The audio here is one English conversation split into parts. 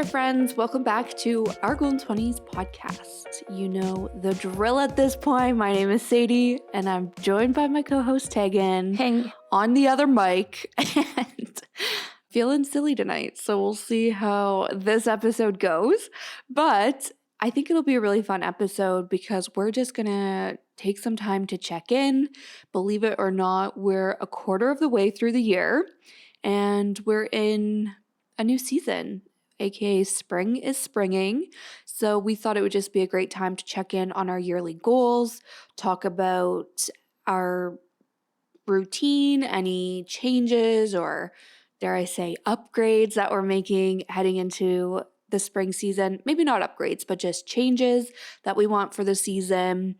friends. Welcome back to our Golden 20s podcast. You know the drill at this point. My name is Sadie, and I'm joined by my co-host Tegan. Hey. On the other mic, and feeling silly tonight. So we'll see how this episode goes. But I think it'll be a really fun episode because we're just going to take some time to check in. Believe it or not, we're a quarter of the way through the year, and we're in a new season, aka spring is springing. So we thought it would just be a great time to check in on our yearly goals, talk about our routine, any changes or, dare I say, upgrades that we're making heading into the spring season. Maybe not upgrades, but just changes that we want for the season.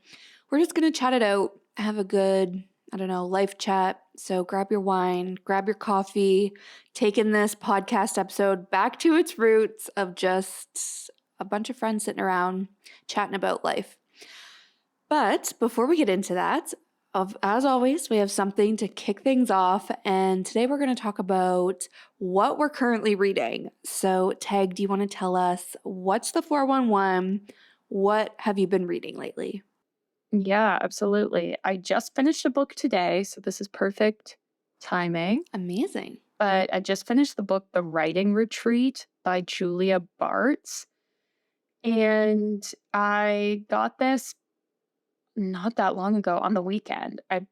We're just going to chat it out, have a good, life chat. So grab your wine, grab your coffee, taking this podcast episode back to its roots of just a bunch of friends sitting around chatting about life. But before we get into that, as always, we have something to kick things off, and today we're going to talk about what we're currently reading. So, Teg, do you want to tell us what's the 411? What have you been reading lately? Yeah, absolutely. I just finished a book today, so this is perfect timing. Amazing. But I just finished the book, The Writing Retreat by Julia Bartz. And I got this not that long ago on the weekend. I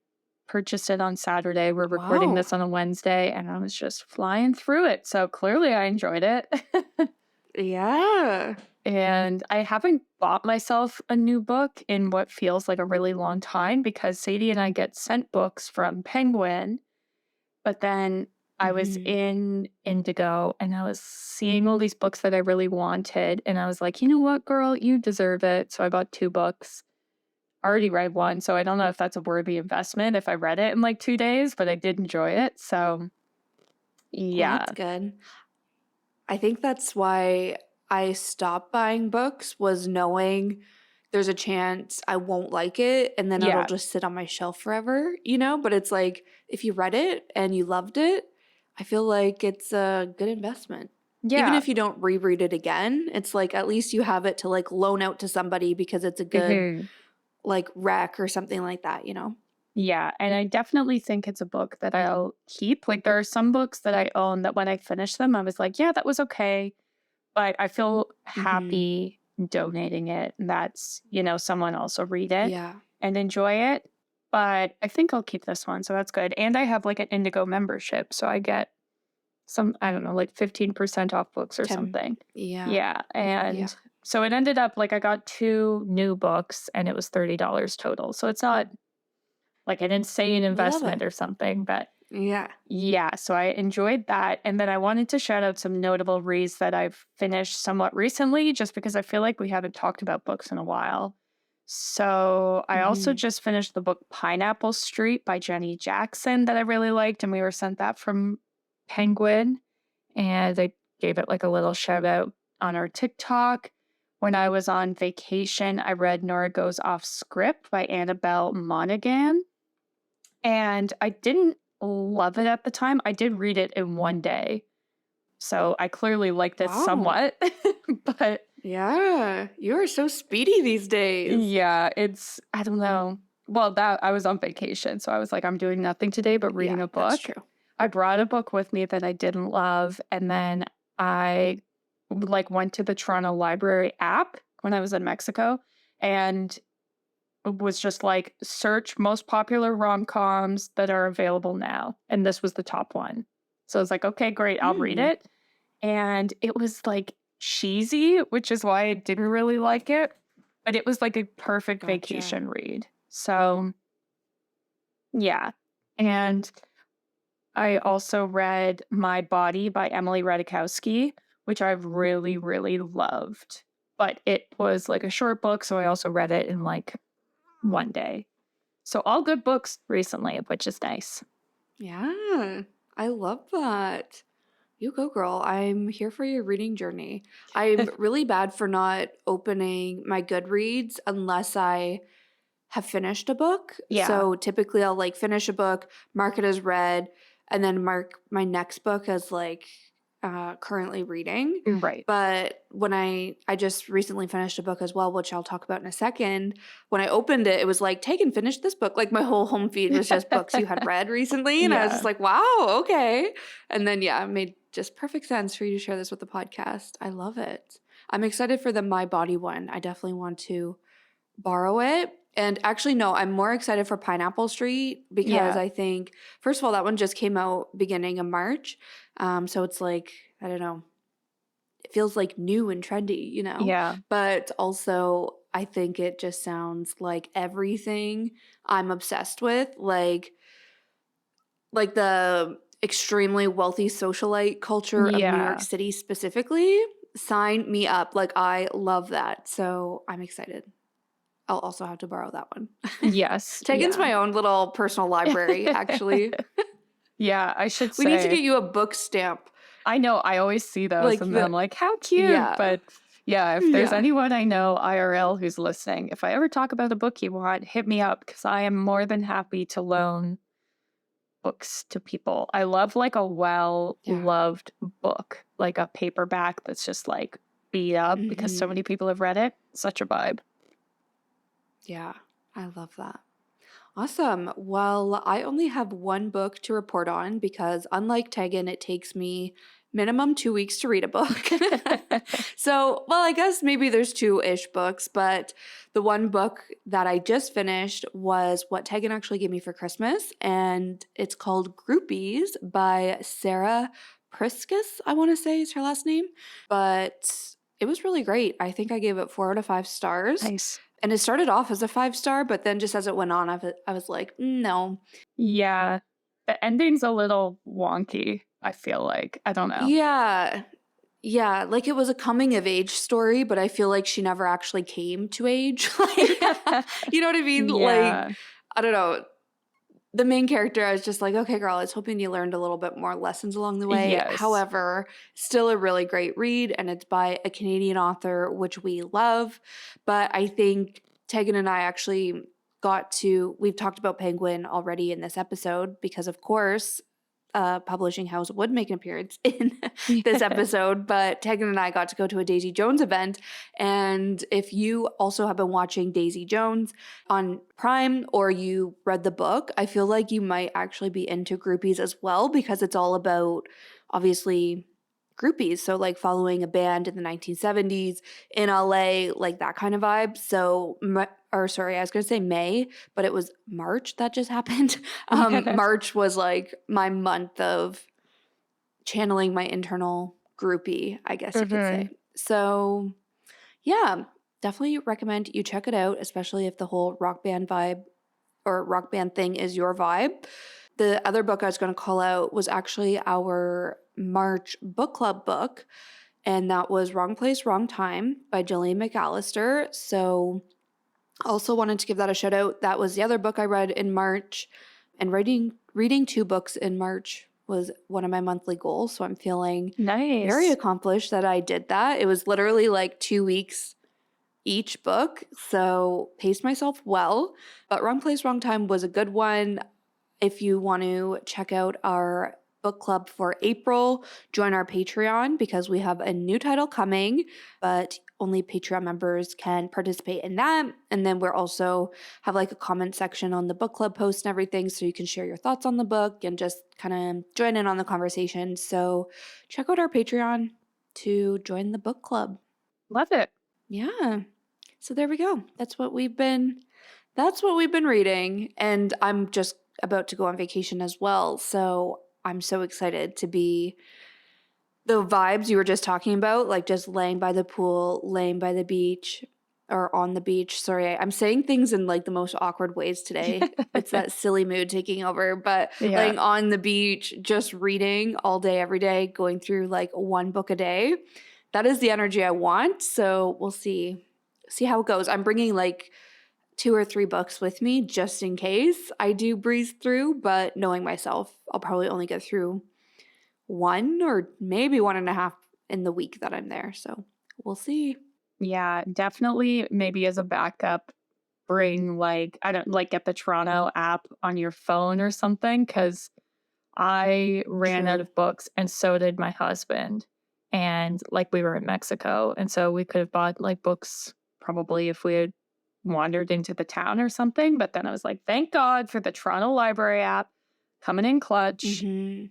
purchased it on Saturday. We're recording Wow. this on a Wednesday, and I was just flying through it. So clearly I enjoyed it. Yeah. And I haven't bought myself a new book in what feels like a really long time because Sadie and I get sent books from Penguin. But then I was in Indigo and I was seeing all these books that I really wanted. And I was like, you know what, girl, you deserve it. So I bought 2 books. I already read one. So I don't know if that's a worthy investment if I read it in like 2 days, but I did enjoy it. So yeah. Well, that's good. I think that's why I stopped buying books, was knowing there's a chance I won't like it and then it'll Yeah. just sit on my shelf forever, But it's like, if you read it and you loved it, I feel like it's a good investment. Even Yeah. if you don't reread it again, it's like at least you have it to like loan out to somebody because it's a good like rec or something like that, Yeah, and I definitely think it's a book that I'll keep. Like, there are some books that I own that when I finish them, I was like, yeah, that was okay. But I feel happy donating it. And that's, someone else will read it Yeah. and enjoy it. But I think I'll keep this one. So that's good. And I have like an Indigo membership. So I get some, I don't know, like 15% off books or something. Yeah. Yeah. And Yeah. so it ended up like I got 2 new books and it was $30 total. So it's not like an insane investment or something, but yeah, so I enjoyed that. And then I wanted to shout out some notable reads that I've finished somewhat recently, just because I feel like we haven't talked about books in a while. So I also just finished the book Pineapple Street by Jenny Jackson that I really liked, and we were sent that from Penguin, and they gave it like a little shout out on our TikTok. When I was on vacation, I read Nora Goes Off Script by Annabelle Monaghan. And I didn't love it at the time. I did read it in one day. So I clearly liked it somewhat. But yeah, you are so speedy these days. Yeah, I don't know. Well, I was on vacation. So I was like, I'm doing nothing today but reading a book. That's true. I brought a book with me that I didn't love. And then I went to the Toronto Library app when I was in Mexico. And was just like, search most popular rom-coms that are available now. And this was the top one. So I was like, okay, great, I'll read it. And it was like cheesy, which is why I didn't really like it. But it was like a perfect vacation read. So yeah. And I also read My Body by Emily Ratajkowski, which I've really, really loved. But it was like a short book, so I also read it in like one day. So all good books recently, which is nice. Yeah, I love that. You go, girl. I'm here for your reading journey. I'm really bad for not opening my Goodreads unless I have finished a book. Yeah. So typically I'll like finish a book, mark it as read, and then mark my next book as like, currently reading. Right. But when I just recently finished a book as well, which I'll talk about in a second. When I opened it, it was like, Tegan, finish this book. Like my whole home feed was just books you had read recently. And I was just Yeah. like, wow, okay. And then, yeah, it made just perfect sense for you to share this with the podcast. I love it. I'm excited for the My Body one. I definitely want to borrow it. And actually, no, I'm more excited for Pineapple Street because Yeah. I think, first of all, that one just came out beginning of March. So it's like, I don't know, it feels like new and trendy, you know? Yeah. But also, I think it just sounds like everything I'm obsessed with, like the extremely wealthy socialite culture of New York Yeah. City specifically. Sign me up. Like, I love that. So I'm excited. I'll also have to borrow that one. Yes. Tegan's Yeah. my own little personal library, actually. Yeah, I should We need to say. get you a book stamp. I know, I always see those Like and the I'm like, how cute. Yeah. But yeah, if there's Yeah. anyone I know IRL who's listening, if I ever talk about a book you want, hit me up because I am more than happy to loan books to people. I love like a well Yeah. loved book, like a paperback that's just like beat up because so Mhm. many people have read it. Such a vibe. Yeah. I love that. Awesome. Well, I only have one book to report on because unlike Tegan, it takes me minimum 2 weeks to read a book. So, well, I guess maybe there's two-ish books, but the one book that I just finished was what Tegan actually gave me for Christmas, and it's called Groupies by Sarah Priscus, I want to say is her last name. But it was really great. I think I gave it 4 out of 5 stars. Nice. And it started off as a 5-star, but then just as it went on, I was like, no. Yeah. The ending's a little wonky, I feel like. I don't know. Yeah. Yeah. Like it was a coming of age story, but I feel like she never actually came to age. Like, you know what I mean? Like, Yeah. I don't know. The main character, I was just like, okay, girl, I was hoping you learned a little bit more lessons along the way. Yes. However, still a really great read, and it's by a Canadian author, which we love. But I think Tegan and I actually we've talked about Penguin already in this episode because, of course, publishing house would make an appearance in this episode, but Tegan and I got to go to a Daisy Jones event. And if you also have been watching Daisy Jones on Prime or you read the book, I feel like you might actually be into Groupies as well because it's all about, obviously, groupies. So, like, following a band in the 1970s in LA, like that kind of vibe. So, I was going to say May, but it was March that just happened. March was like my month of channeling my internal groupie, I guess you could say. So, yeah, definitely recommend you check it out, especially if the whole rock band vibe or rock band thing is your vibe. The other book I was going to call out was actually our March book club book, and that was Wrong Place, Wrong Time by Gillian McAllister. So also wanted to give that a shout out. That was the other book I read in March, and reading 2 books in March was one of my monthly goals. So I'm feeling Nice. very accomplished that I did that. It was literally like 2 weeks each book, so paced myself well. But Wrong Place, Wrong Time was a good one. If you want to check out our book club for April, join our Patreon because we have a new title coming, but only Patreon members can participate in that. And then we're also have like a comment section on the book club post and everything, so you can share your thoughts on the book and just kind of join in on the conversation. So check out our Patreon to join the book club. Love it. Yeah. So there we go. That's what we've been reading, and I'm just about to go on vacation as well. So I'm so excited to be the vibes you were just talking about, like just laying by the pool, laying by the beach or on the beach. Sorry, I'm saying things in like the most awkward ways today. It's that silly mood taking over, but Yeah. laying on the beach, just reading all day, every day, going through like one book a day. That is the energy I want. So we'll see how it goes. I'm bringing like 2 or 3 books with me just in case I do breeze through, but knowing myself, I'll probably only get through 1 or maybe 1.5 in the week that I'm there. So we'll see. Yeah, definitely maybe as a backup, bring like, I don't like get the Toronto app on your phone or something because I ran out True. of books, and so did my husband. And like we were in Mexico, and so we could have bought like books probably if we had wandered into the town or something. But then I was like, thank God for the Toronto Library app coming in clutch. Mm-hmm.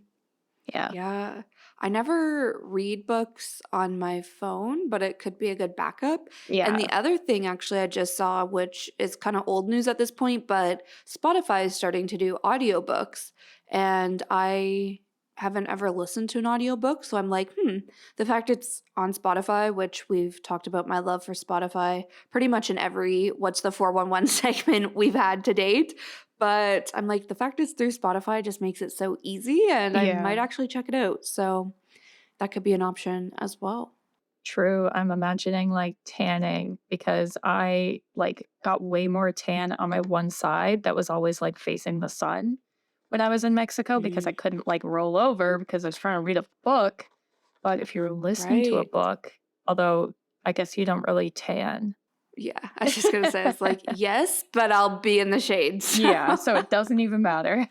Yeah. Yeah. I never read books on my phone, but it could be a good backup. And Yeah. the other thing actually I just saw, which is kind of old news at this point, but Spotify is starting to do audiobooks. And I haven't ever listened to an audiobook. So I'm like, the fact it's on Spotify, which we've talked about my love for Spotify pretty much in every What's the 411 segment we've had to date. But I'm like, the fact it's through Spotify just makes it so easy, and I Yeah. might actually check it out. So that could be an option as well. True. I'm imagining like tanning because I like got way more tan on my one side that was always like facing the sun when I was in Mexico because I Mm, couldn't like roll over because I was trying to read a book. But if you're listening to a right. book, although I guess you don't really tan. Yeah. I was just going to say, it's like, yes, but I'll be in the shade. Yeah, so it doesn't even matter.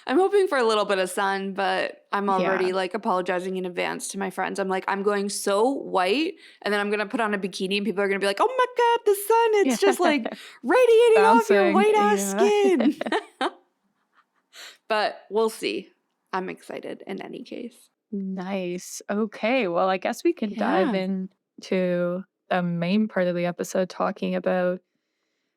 I'm hoping for a little bit of sun, but I'm Yeah. already like apologizing in advance to my friends. I'm like, I'm going so white, and then I'm going to put on a bikini, and people are going to be like, oh my God, the sun, Yeah. it's just like radiating off your Bouncing. white ass Yeah. skin. But we'll see. I'm excited in any case. Nice. Okay. Well, I guess we can dive Yeah. into the main part of the episode talking about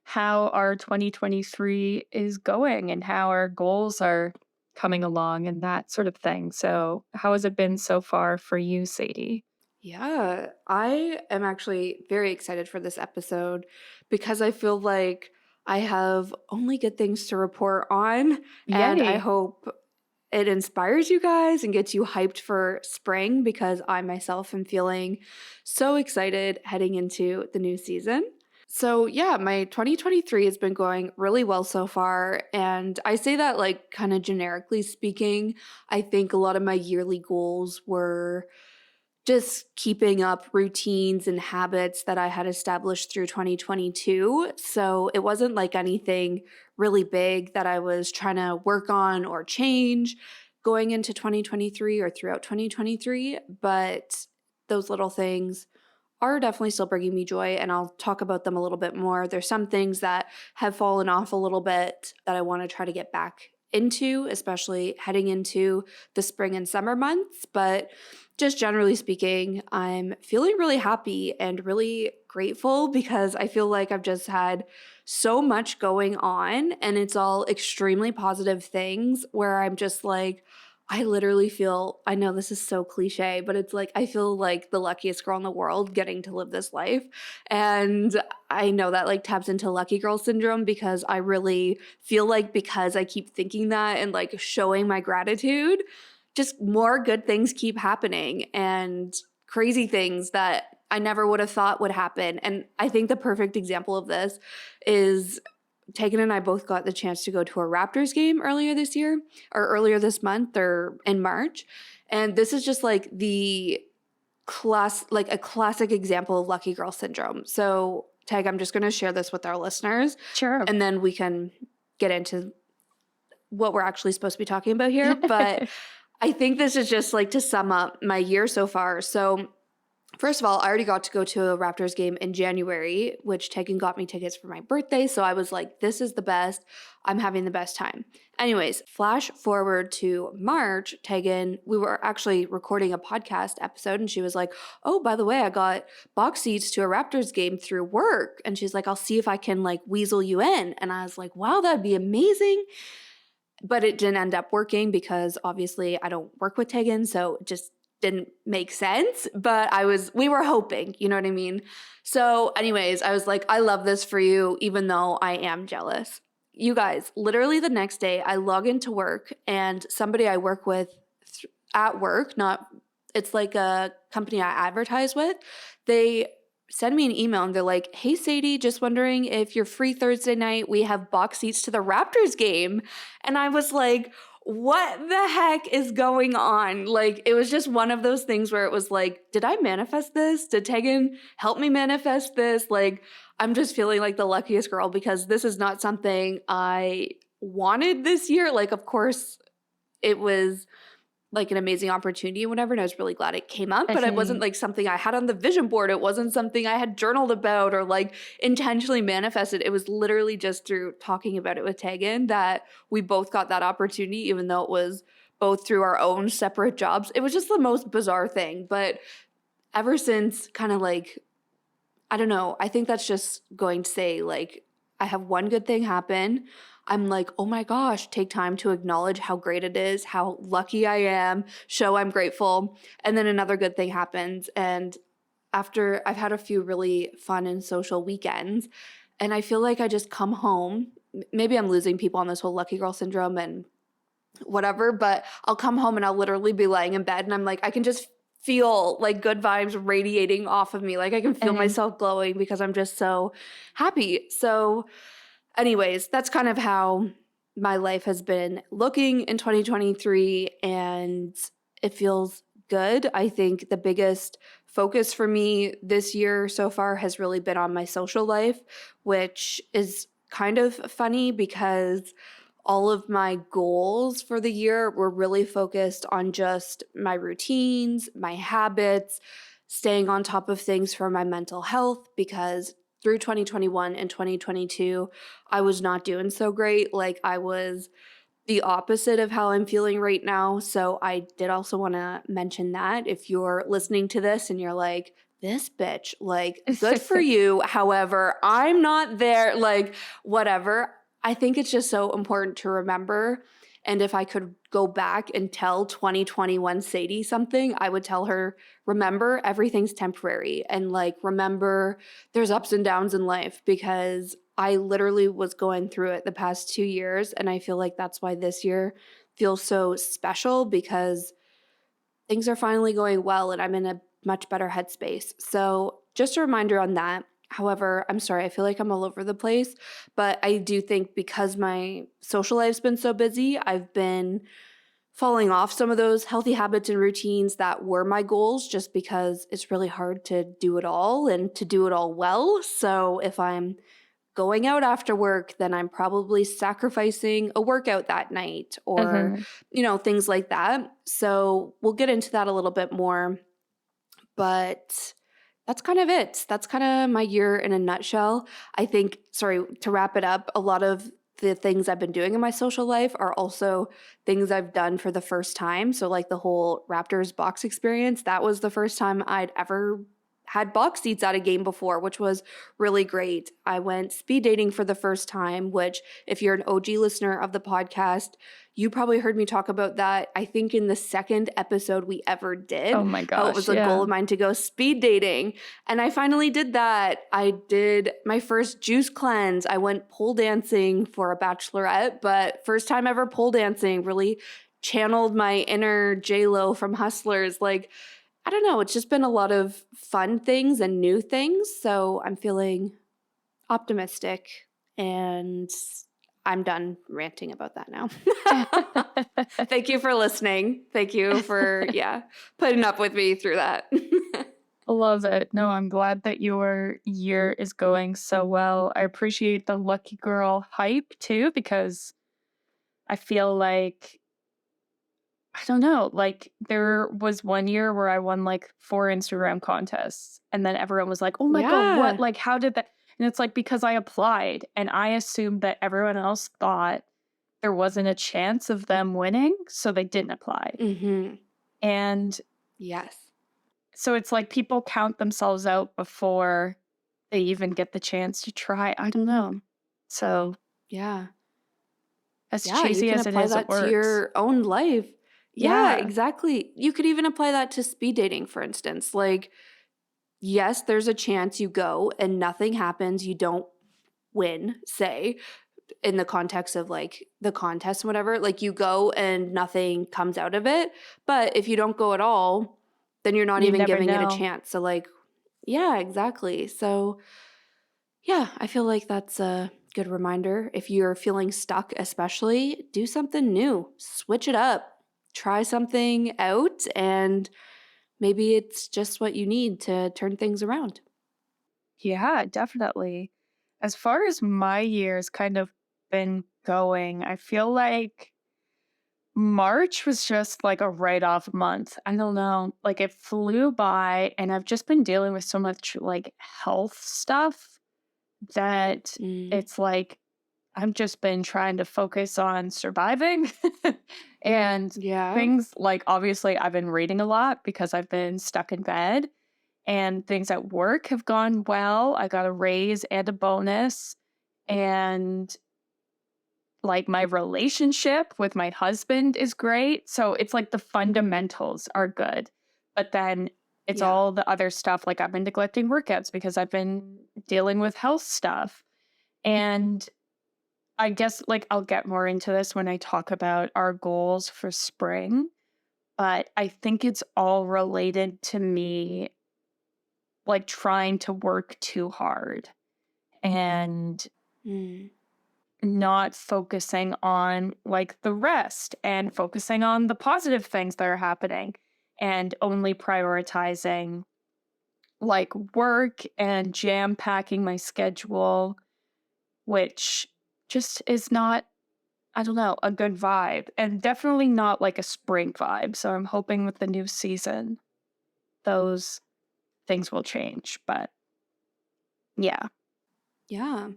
how our 2023 is going and how our goals are coming along and that sort of thing. So, how has it been so far for you, Sadie? Yeah, I am actually very excited for this episode because I feel like I have only good things to report on, and I Yay. hope it inspires you guys and gets you hyped for spring because I myself am feeling so excited heading into the new season. So, yeah, my 2023 has been going really well so far. And I say that, like, kind of generically speaking. I think a lot of my yearly goals were just keeping up routines and habits that I had established through 2022. So it wasn't like anything really big that I was trying to work on or change going into 2023 or throughout 2023. But those little things are definitely still bringing me joy, and I'll talk about them a little bit more. There's some things that have fallen off a little bit that I want to try to get back into, especially heading into the spring and summer months. But just generally speaking, I'm feeling really happy and really grateful because I feel like I've just had so much going on, and it's all extremely positive things where I'm just like, I literally feel, I know this is so cliche, but it's like I feel like the luckiest girl in the world getting to live this life. And I know that like taps into lucky girl syndrome because I really feel like because I keep thinking that and like showing my gratitude, just more good things keep happening and crazy things that I never would have thought would happen. And I think the perfect example of this is Tegan and I both got the chance to go to a Raptors game earlier this year or earlier this month or in March. And this is just like the like a classic example of lucky girl syndrome. So, Tag, I'm just going to share this with our listeners Sure. and then we can get into what we're actually supposed to be talking about here. But I think this is just like to sum up my year so far. So, first of all, I already got to go to a Raptors game in January, which Tegan got me tickets for my birthday. So I was like, this is the best. I'm having the best time. Anyways, flash forward to March, Tegan, we were actually recording a podcast episode and she was like, oh, by the way, I got box seats to a Raptors game through work. And she's like, I'll see if I can like weasel you in. And I was like, wow, that'd be amazing. But it didn't end up working because obviously I don't work with Tegan. So it just didn't make sense, but we were hoping, you know what I mean? So anyways, I was like, I love this for you, even though I am jealous. You guys, literally the next day I log into work and somebody I work with at work, it's like a company I advertise with, they send me an email and they're like, hey Sadie, just wondering if you're free Thursday night. We have box seats to the Raptors game. And I was like, what the heck is going on? Like, it was just one of those things where it was like, did I manifest this? Did Tegan help me manifest this? Like, I'm just feeling like the luckiest girl because this is not something I wanted this year. Like, of course, it was like an amazing opportunity and whatever, and I was really glad it came up, but it wasn't like something I had on the vision board. It wasn't something I had journaled about or like intentionally manifested. It was literally just through talking about it with Tegan that we both got that opportunity, even though it was both through our own separate jobs. It was just the most bizarre thing. But ever since, kind of like, I don't know, I think that's just going to say, like, I have one good thing happen. I'm like, oh my gosh, take time to acknowledge how great it is, how lucky I am, show I'm grateful. And then another good thing happens. And after I've had a few really fun and social weekends, and I feel like I just come home. Maybe I'm losing people on this whole lucky girl syndrome and whatever, but I'll come home and I'll literally be laying in bed and I'm like, I can just feel like good vibes radiating off of me. Like I can feel myself glowing because I'm just so happy. So anyways, that's kind of how my life has been looking in 2023, and it feels good. I think the biggest focus for me this year so far has really been on my social life, which is kind of funny because all of my goals for the year were really focused on just my routines, my habits, staying on top of things for my mental health, because through 2021 and 2022, I was not doing so great. Like I was the opposite of how I'm feeling right now. So I did also want to mention that if you're listening to this and you're like, this bitch, like, good for you. However, I'm not there, like, whatever. I think it's just so important to remember. And if I could go back and tell 2021 Sadie something, I would tell her, remember, everything's temporary. And like, remember, there's ups and downs in life, because I literally was going through it the past 2 years. And I feel like that's why this year feels so special, because things are finally going well and I'm in a much better headspace. So just a reminder on that. However, I'm sorry, I feel like I'm all over the place, but I do think because my social life's been so busy, I've been falling off some of those healthy habits and routines that were my goals, just because it's really hard to do it all and to do it all well. So if I'm going out after work, then I'm probably sacrificing a workout that night or, things like that. So we'll get into that a little bit more. But that's kind of it. That's kind of my year in a nutshell. I think, sorry, to wrap it up, a lot of the things I've been doing in my social life are also things I've done for the first time. So like the whole Raptors box experience, that was the first time I'd ever had box seats at a game before, which was really great. I went speed dating for the first time, which if you're an OG listener of the podcast, you probably heard me talk about that, I think in the second episode we ever did. Oh my how it gosh, was a goal of mine to go speed dating. And I finally did that. I did my first juice cleanse. I went pole dancing for a bachelorette, but first time ever pole dancing, really channeled my inner J-Lo from Hustlers. Like, I don't know, it's just been a lot of fun things and new things. So I'm feeling optimistic, and I'm done ranting about that now. Thank you for listening. Thank you for, putting up with me through that. Love it. No, I'm glad that your year is going so well. I appreciate the lucky girl hype too, because I feel like, I don't know, like there was one year where I won like 4 Instagram contests and then everyone was like, "Oh my God, what? Yeah. Like, how did that?" And it's like because I applied and I assumed that everyone else thought there wasn't a chance of them winning, so they didn't apply. Mm-hmm. And Yes. so it's like people count themselves out before they even get the chance to try. I don't know. So Yeah. as Yeah, you cheesy can as it apply is, it that to works. your own life. Yeah, Yeah. exactly. You could even apply that to speed dating, for instance. Like, yes, there's a chance you go and nothing happens. You don't win, say, in the context of like the contest and whatever. Like, you go and nothing comes out of it. But if you don't go at all, then you're not You even never giving it a know. chance. So, like, yeah, exactly. So, yeah, I feel like that's a good reminder. If you're feeling stuck, especially, do something new, switch it up, try something out, and maybe it's just what you need to turn things around. Yeah, definitely. As far as my year's kind of been going. I feel like March was just like a write-off month. I don't know. Like it flew by and I've just been dealing with so much like health stuff that Mm. it's like I've just been trying to focus on surviving and Yeah. things like obviously I've been reading a lot because I've been stuck in bed and things at work have gone well. I got a raise and a bonus and like my relationship with my husband is great. So it's like the fundamentals are good. But then it's Yeah. all the other stuff like I've been neglecting workouts because I've been dealing with health stuff. And I guess like I'll get more into this when I talk about our goals for spring, but I think it's all related to me like trying to work too hard and Mm. not focusing on like the rest and focusing on the positive things that are happening and only prioritizing like work and jam packing my schedule, which just is not, I don't know, a good vibe and definitely not like a spring vibe. So I'm hoping with the new season, those things will change. But yeah. Yeah.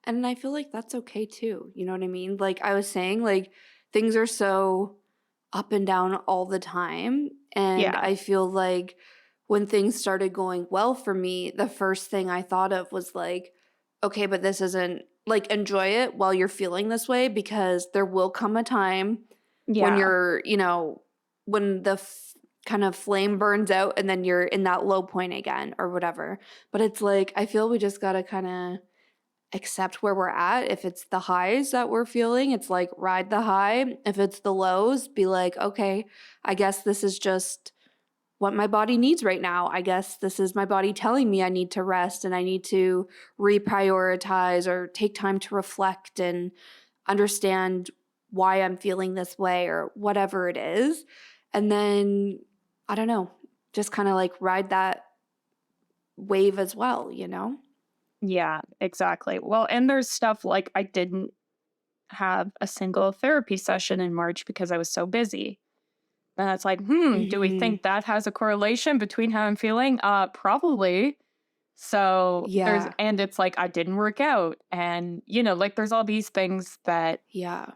And I feel like that's okay too. You know what I mean? Like I was saying, like things are so up and down all the time. And Yeah. I feel like when things started going well for me, the first thing I thought of was like, okay, but this isn't like enjoy it while you're feeling this way because there will come a time when Yeah. you're, when the kind of flame burns out and then you're in that low point again or whatever. But it's like, I feel we just got to kind of accept where we're at. If it's the highs that we're feeling, it's like ride the high. If it's the lows, be like, okay, I guess this is just what my body needs right now. I guess this is my body telling me I need to rest and I need to reprioritize or take time to reflect and understand why I'm feeling this way or whatever it is. And then, I don't know, just kind of like ride that wave as well, you know? Yeah, exactly. Well, and there's stuff like I didn't have a single therapy session in March because I was so busy. And it's like, do we Hmm. think that has a correlation between how I'm feeling? Probably. So Yeah. and it's like I didn't work out. And, like there's all these things that Yeah.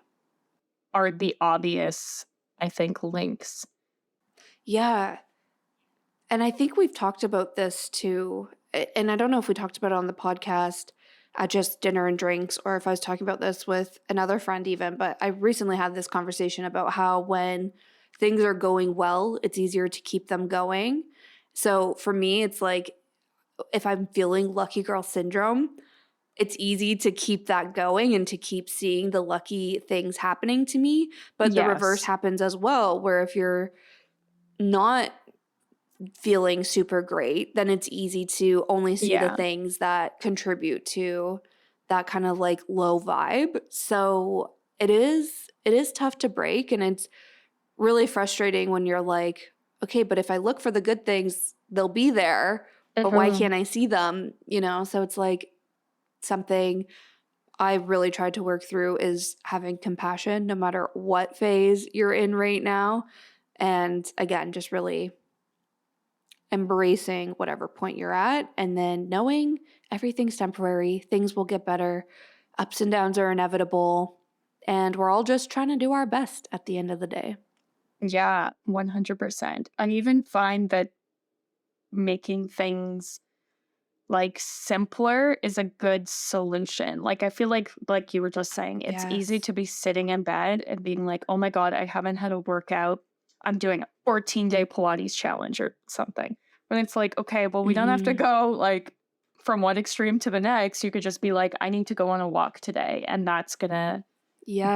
are the obvious, I think, links. Yeah. And I think we've talked about this too. And I don't know if we talked about it on the podcast at just dinner and drinks or if I was talking about this with another friend even, but I recently had this conversation about how when things are going well, it's easier to keep them going. So for me, it's like if I'm feeling lucky girl syndrome, it's easy to keep that going and to keep seeing the lucky things happening to me. But the reverse Yes. happens as well, where if you're not feeling super great, then it's easy to only see the Yeah. things that contribute to that kind of like low vibe. So it is tough to break and it's really frustrating when you're like, okay, but if I look for the good things, they'll be there, but why Mhm. can't I see them? So it's like something I really tried to work through is having compassion no matter what phase you're in right now. And again, just really embracing whatever point you're at and then knowing everything's temporary, things will get better, ups and downs are inevitable, and we're all just trying to do our best at the end of the day. Yeah, 100%. I even find that making things like simpler is a good solution. Like I feel like you were just saying, it's easy Yes. to be sitting in bed and being like, "Oh my god, I haven't had a workout. I'm doing a 14-day Pilates challenge or something." And it's like, "Okay, well we don't have to Mhm. go like from one extreme to the next. You could just be like, I need to go on a walk today and that's going to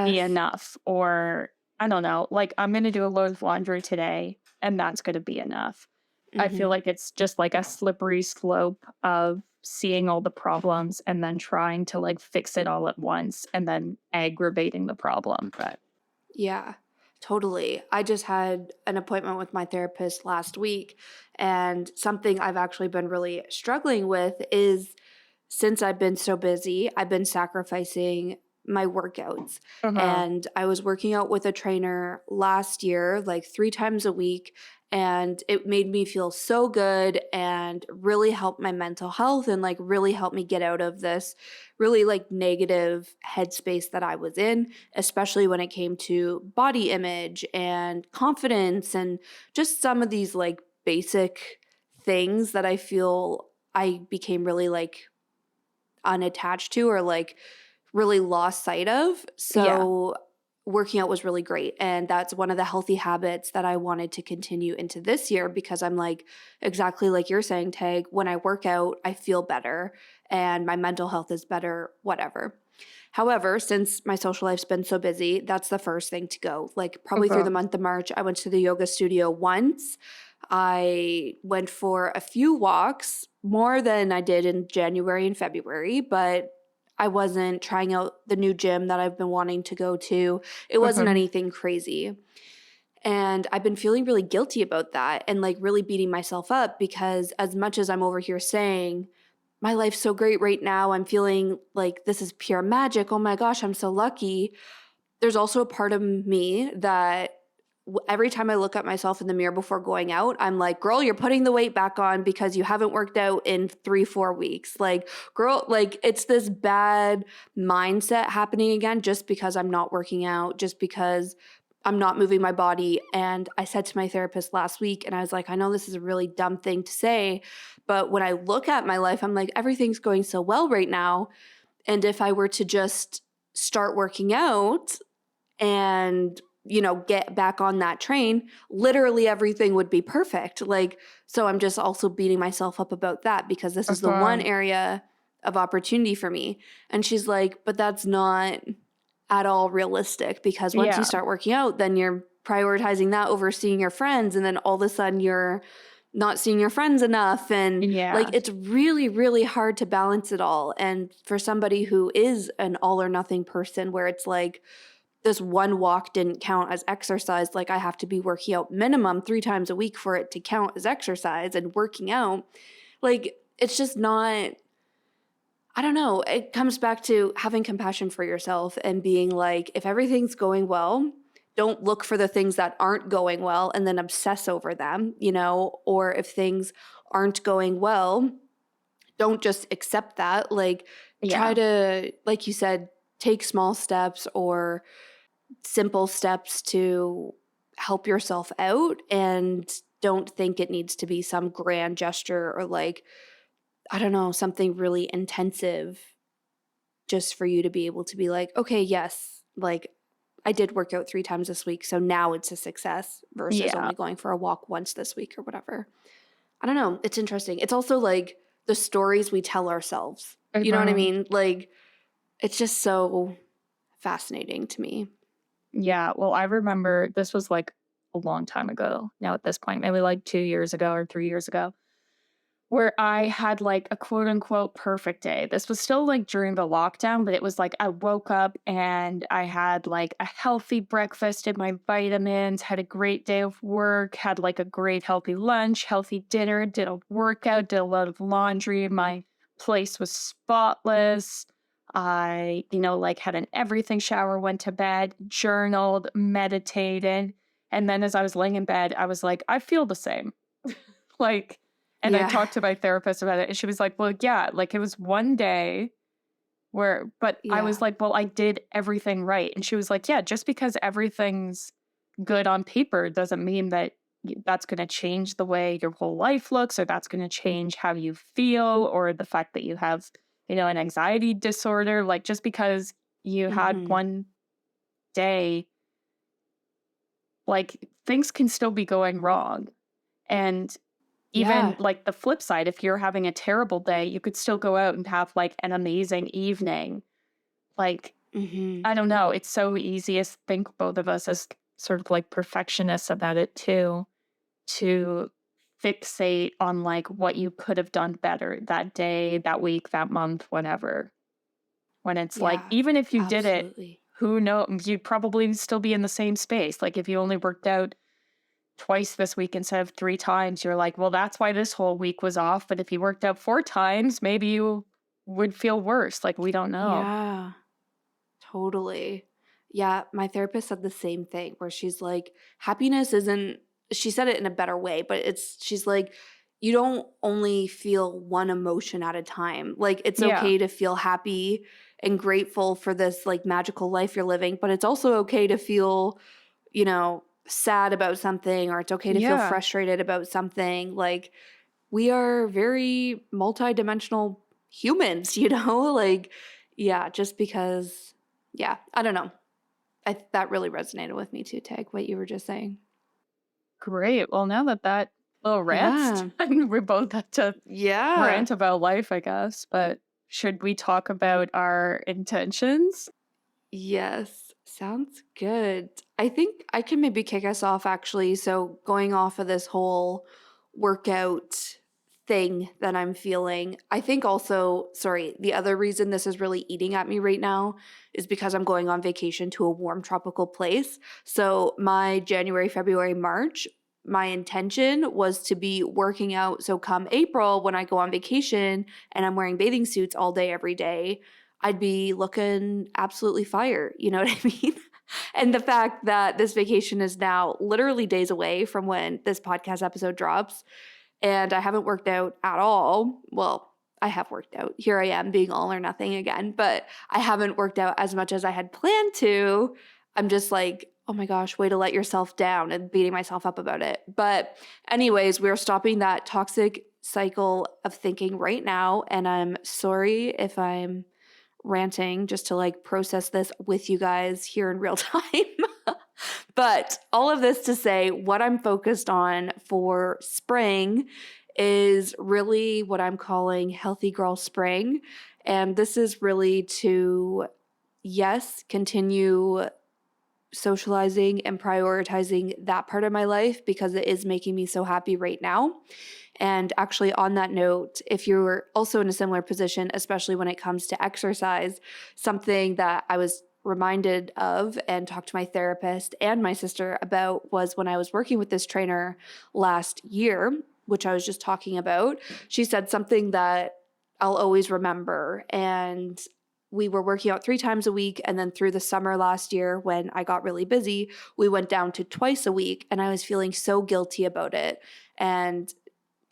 be Yes. enough." Or I don't know, like I'm going to do a load of laundry today and that's going to be enough. I feel Mhm. like it's just like a slippery slope of seeing all the problems and then trying to like fix it all at once and then aggravating the problem. But Yeah, totally. I just had an appointment with my therapist last week, and something I've actually been really struggling with is since I've been so busy, I've been sacrificing my workouts. Uh-huh. And I was working out with a trainer last year, like 3 times a week. And it made me feel so good and really helped my mental health and like really helped me get out of this really like negative headspace that I was in, especially when it came to body image and confidence and just some of these like basic things that I feel I became really like unattached to or like really lost sight of. Yeah. So working out was really great. And that's one of the healthy habits that I wanted to continue into this year because I'm like, exactly like you're saying, Tag, when I work out, I feel better and my mental health is better, whatever. However, since my social life's been so busy, that's the first thing to go. Like probably through Uh-huh. the month of March, I went to the yoga studio once. I went for a few walks, more than I did in January and February, but I wasn't trying out the new gym that I've been wanting to go to. It wasn't Uh-huh. anything crazy. And I've been feeling really guilty about that and like really beating myself up because as much as I'm over here saying, my life's so great right now, I'm feeling like this is pure magic. Oh my gosh, I'm so lucky. There's also a part of me that every time I look at myself in the mirror before going out, I'm like, girl, you're putting the weight back on because you haven't worked out in 3-4 weeks. Like, girl, like it's this bad mindset happening again just because I'm not working out, just because I'm not moving my body. And I said to my therapist last week, and I was like, I know this is a really dumb thing to say, but when I look at my life, I'm like, everything's going so well right now. And if I were to just start working out, and get back on that train, literally everything would be perfect. Like, so I'm just also beating myself up about that because this is the one Uh-huh. area of opportunity for me. And she's like, but that's not at all realistic because once you Yeah. start working out, then you're prioritizing that over seeing your friends. And then all of a sudden you're not seeing your friends enough. And like, Yeah. it's really, really hard to balance it all. And for somebody who is an all or nothing person where it's like, this one walk didn't count as exercise. Like I have to be working out minimum 3 times a week for it to count as exercise and working out. Like it's just not, I don't know. It comes back to having compassion for yourself and being like, if everything's going well, don't look for the things that aren't going well and then obsess over them, or if things aren't going well, don't just accept that. Like try Yeah. to, like you said, take small steps or simple steps to help yourself out and don't think it needs to be some grand gesture or like I don't know, something really intensive just for you to be able to be like, okay, yes, like I did work out 3 times this week, so now it's a success versus Yeah. only going for a walk once this week or whatever. I don't know. It's interesting. It's also like the stories we tell ourselves. You know what I Uh-huh. mean? Like it's just so fascinating to me. Yeah. Well, I remember this was like a long time ago now at this point, maybe like 2 years ago or 3 years ago, where I had like a quote unquote perfect day. This was still like during the lockdown, but it was like I woke up and I had like a healthy breakfast, did my vitamins, had a great day of work, had like a great healthy lunch, healthy dinner, did a workout, did a lot of laundry. My place was spotless. I, like had an everything shower, went to bed, journaled, meditated. And then as I was laying in bed, I was like, I feel the same. Like, and I Yeah. talked to my therapist about it, and she was like, "Well, yeah, like it was one day but I was Yeah. like, well, I did everything right." And she was like, "Yeah, just because everything's good on paper doesn't mean that that's going to change the way your whole life looks, or that's going to change how you feel, or the fact that you have, an anxiety disorder. Like, just because you had Mhm. one day, like, things can still be going wrong." And even Yeah. like the flip side, if you're having a terrible day, you could still go out and have like an amazing evening. Like, Mhm. I don't know. It's so easy, as think both of us as sort of like perfectionists about it too, to fixate on like what you could have done better that day, that week, that month, whatever. When it's like, Yeah. even if you did it, Absolutely. who knows? You'd probably still be in the same space. Like if you only worked out twice this week instead of 3 times, you're like, "Well, that's why this whole week was off, but if you worked out 4 times, maybe you would feel worse." Like, we don't know. Yeah. Totally. Yeah, my therapist said the same thing where she's like, happiness isn't, she said it in a better way, but she's like, you don't only feel one emotion at a time. Like, it's Yeah. okay to feel happy and grateful for this like magical life you're living, but it's also okay to feel, sad about something, or it's okay to feel Yeah. frustrated about something. Like, we are very multidimensional humans, like, yeah, just because, yeah, I don't know. That really resonated with me too, Tag, what you were just saying. Great. Well, now that little rant's Yeah. done, we both had to Yeah. rant about life, I guess. But should we talk about our intentions? Yes. Sounds good. I think I can maybe kick us off actually. So, going off of this whole workout thing that I'm feeling, I think also, sorry, the other reason this is really eating at me right now is because I'm going on vacation to a warm tropical place. So, my January, February, March, my intention was to be working out. So, come April, when I go on vacation and I'm wearing bathing suits all day, every day, I'd be looking absolutely fire. You know what I mean? And the fact that this vacation is now literally days away from when this podcast episode drops, and I haven't worked out at all. Well, I have worked out. Here I am being all or nothing again, but I haven't worked out as much as I had planned to. I'm just like, oh my gosh, way to let yourself down, and beating myself up about it. But, anyways, we're stopping that toxic cycle of thinking right now. And I'm sorry if I'm ranting, just to like process this with you guys here in real time. But all of this to say, what I'm focused on for spring is really what I'm calling Healthy Girl Spring. And this is really to, yes, continue socializing and prioritizing that part of my life because it is making me so happy right now. And actually, on that note, if you're also in a similar position, especially when it comes to exercise, something that I was reminded of and talked to my therapist and my sister about was when I was working with this trainer last year, which I was just talking about. She said something that I'll always remember. And we were working out 3 times a week. And then through the summer last year, when I got really busy, we went down to twice a week. And I was feeling so guilty about it. And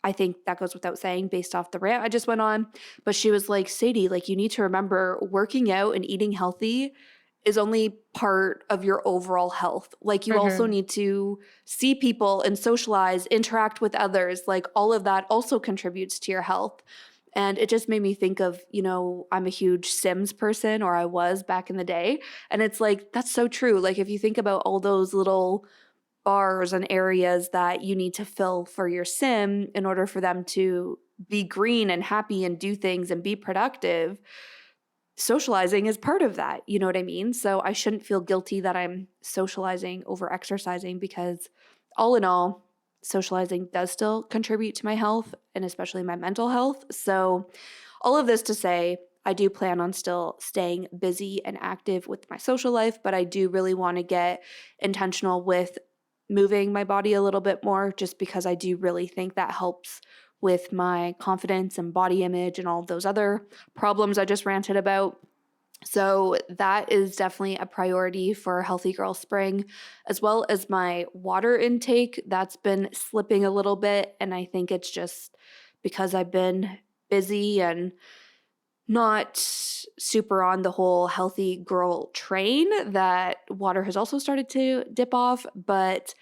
I think that goes without saying based off the rant I just went on. But she was like, Sadie, like, you need to remember working out and eating healthy is only part of your overall health. Like, you also Mm-hmm. need to see people and socialize, interact with others. Like, all of that also contributes to your health. And it just made me think of, I'm a huge Sims person, or I was back in the day. And it's like, that's so true. Like, if you think about all those little bars and areas that you need to fill for your sim in order for them to be green and happy and do things and be productive, socializing is part of that. You know what I mean? So I shouldn't feel guilty that I'm socializing over exercising, because all in all, socializing does still contribute to my health and especially my mental health. So all of this to say, I do plan on still staying busy and active with my social life, but I do really want to get intentional with moving my body a little bit more, just because I do really think that helps with my confidence and body image and all those other problems I just ranted about. So that is definitely a priority for Healthy Girl Spring, as well as my water intake. That's been slipping a little bit, and I think it's just because I've been busy and not super on the whole healthy girl train that water has also started to dip off. But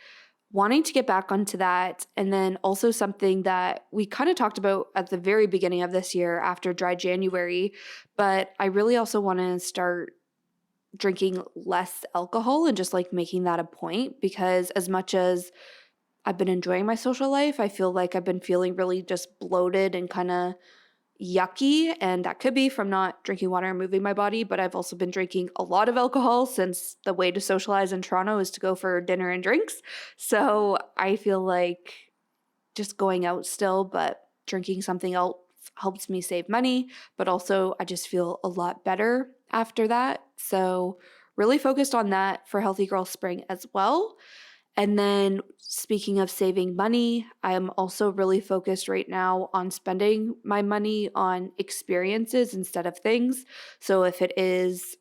wanting to get back onto that. And then also something that we kind of talked about at the very beginning of this year after dry January, but I really also want to start drinking less alcohol and just like making that a point, because as much as I've been enjoying my social life, I feel like I've been feeling really just bloated and kind of yucky, and that could be from not drinking water and moving my body. But I've also been drinking a lot of alcohol, since the way to socialize in Toronto is to go for dinner and drinks. So I feel like just going out still, but drinking something else helps me save money, but also I just feel a lot better after that. So really focused on that for Healthy Girl Spring as well. And then speaking of saving money, I am also really focused right now on spending my money on experiences instead of things. So if it is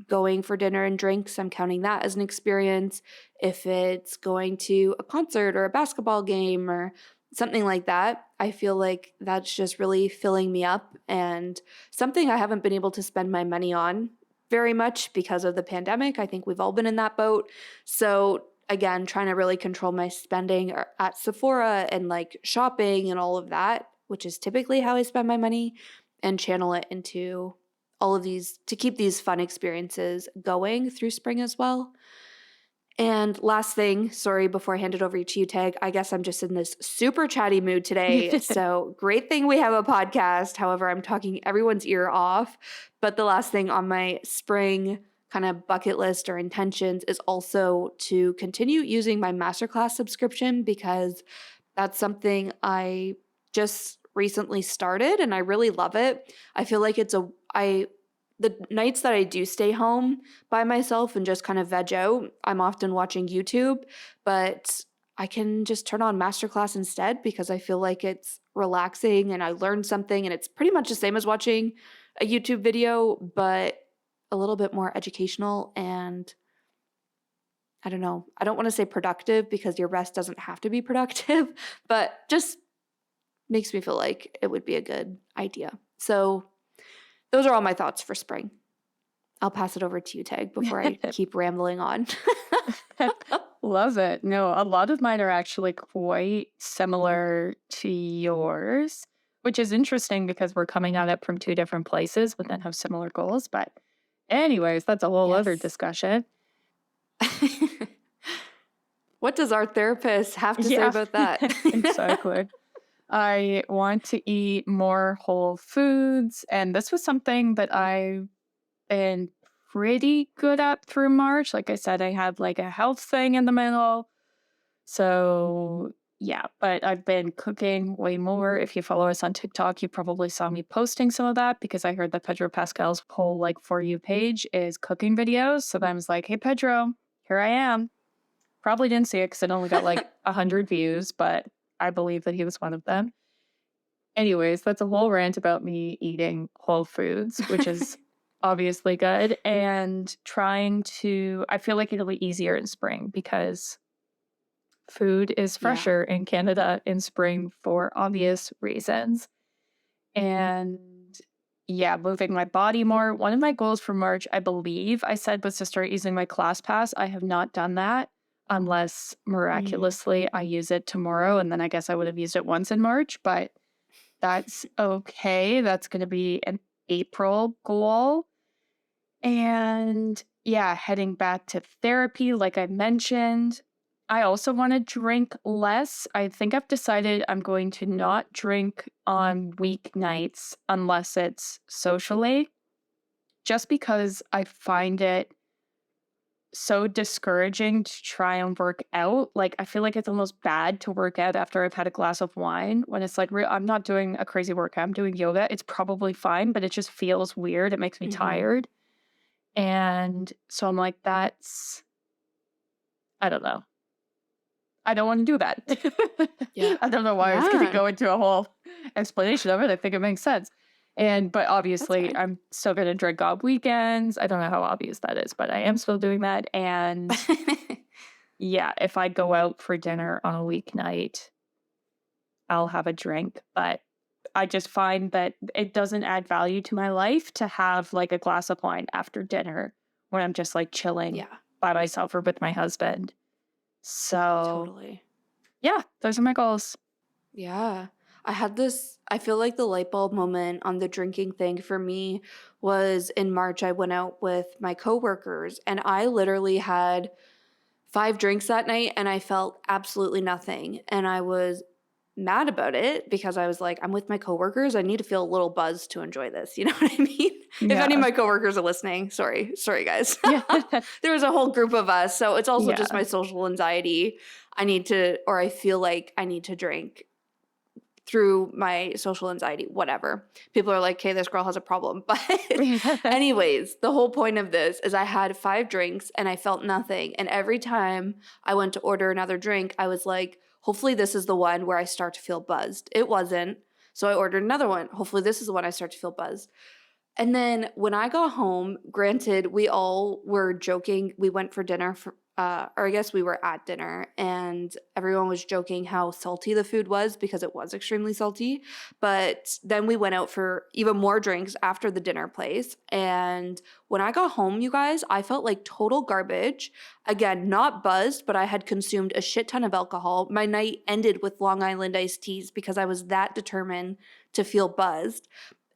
going for dinner and drinks, I'm counting that as an experience. If it's going to a concert or a basketball game or something like that, I feel like that's just really filling me up and something I haven't been able to spend my money on very much because of the pandemic. I think we've all been in that boat. So again, trying to really control my spending at Sephora and like shopping and all of that, which is typically how I spend my money, and channel it into all of these to keep these fun experiences going through spring as well. And last thing, sorry, before I hand it over to you, Tag, I guess I'm just in this super chatty mood today. So great thing we have a podcast. However, I'm talking everyone's ear off. But the last thing on my spring kind of bucket list or intentions is also to continue using my masterclass subscription, because that's something I just recently started and I really love it. I feel like the nights that I do stay home by myself and just kind of veg out, I'm often watching YouTube, but I can just turn on masterclass instead because I feel like it's relaxing and I learned something, and it's pretty much the same as watching a YouTube video, but a little bit more educational and I don't know. I don't want to say productive because your rest doesn't have to be productive, but just makes me feel like it would be a good idea. So those are all my thoughts for spring. I'll pass it over to you, Tag, before I keep rambling on. Love it. No, a lot of mine are actually quite similar to yours, which is interesting because we're coming at it from two different places, but then have similar goals. But anyways, that's a whole other discussion. What does our therapist have to say about that? Exactly. I want to eat more whole foods. And this was something that I've been pretty good at through March. Like I said, I had like a health thing in the middle. So yeah, but I've been cooking way more. If you follow us on TikTok, you probably saw me posting some of that because I heard that Pedro Pascal's whole like For You page is cooking videos. So then I was like, hey, Pedro, here I am. Probably didn't see it because it only got like 100 views, but I believe that he was one of them. Anyways, that's a whole rant about me eating whole foods, which is obviously good. And I feel like it'll be easier in spring because food is fresher in Canada in spring for obvious reasons. And yeah, moving my body more. One of my goals for March, I believe I said, was to start using my ClassPass. I have not done that unless miraculously I use it tomorrow. And then I guess I would have used it once in March, but that's okay. That's going to be an April goal. And yeah, heading back to therapy, like I mentioned. I also want to drink less. I think I've decided I'm going to not drink on weeknights unless it's socially, just because I find it so discouraging to try and work out. Like, I feel like it's almost bad to work out after I've had a glass of wine when it's like, I'm not doing a crazy workout. I'm doing yoga. It's probably fine, but it just feels weird. It makes me tired. And so I'm like, I don't know. I don't want to do that. I don't know why I was going to go into a whole explanation of it. I think it makes sense. But obviously I'm still going to drink on weekends. I don't know how obvious that is, but I am still doing that. And yeah, if I go out for dinner on a weeknight, I'll have a drink. But I just find that it doesn't add value to my life to have like a glass of wine after dinner when I'm just like chilling by myself or with my husband. So yeah, those are my goals. Yeah. I feel like the light bulb moment on the drinking thing for me was in March. I went out with my coworkers and I literally had 5 drinks that night and I felt absolutely nothing. And I was mad about it because I was like, I'm with my coworkers. I need to feel a little buzzed to enjoy this. You know what I mean? If any of my coworkers are listening, sorry guys. There was a whole group of us. So it's also just my social anxiety. I feel like I need to drink through my social anxiety, whatever. People are like, hey, this girl has a problem. But anyways, the whole point of this is I had 5 drinks and I felt nothing. And every time I went to order another drink, I was like, hopefully this is the one where I start to feel buzzed. It wasn't. So I ordered another one. Hopefully this is the one I start to feel buzzed. And then when I got home, granted, we all were joking. We went for dinner or I guess we were at dinner, and everyone was joking how salty the food was because it was extremely salty. But then we went out for even more drinks after the dinner place. And when I got home, you guys, I felt like total garbage. Again, not buzzed, but I had consumed a shit ton of alcohol. My night ended with Long Island iced teas because I was that determined to feel buzzed,